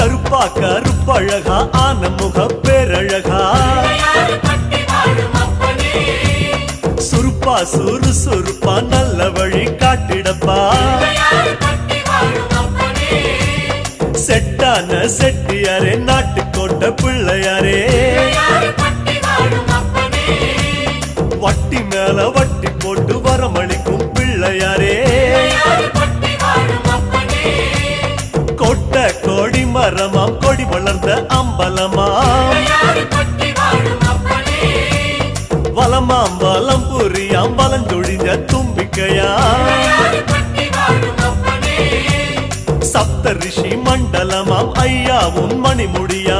கருப்பா கருப்பழகா ஆன முக பேரழகா சுருப்பா சுறுசுறுப்பா நல்ல வழி காட்டிடப்பா செட்டான செட்டியாரே நாட்டுக்கோட்டை பிள்ளையாரே வட்டி மேல வட்டி போட்டு வரமளிக்கும் பிள்ளையாரே கொட்ட கொடி மரமாம் கொடி வளர்ந்த அம்பலமாம் வலமாம் வலம் புரியாம் வலஞ்சொழிஞ்ச தும்பிக்கையா சப்த ரிஷி மண்டலமாம் ஐயா உன் மணிமுடியா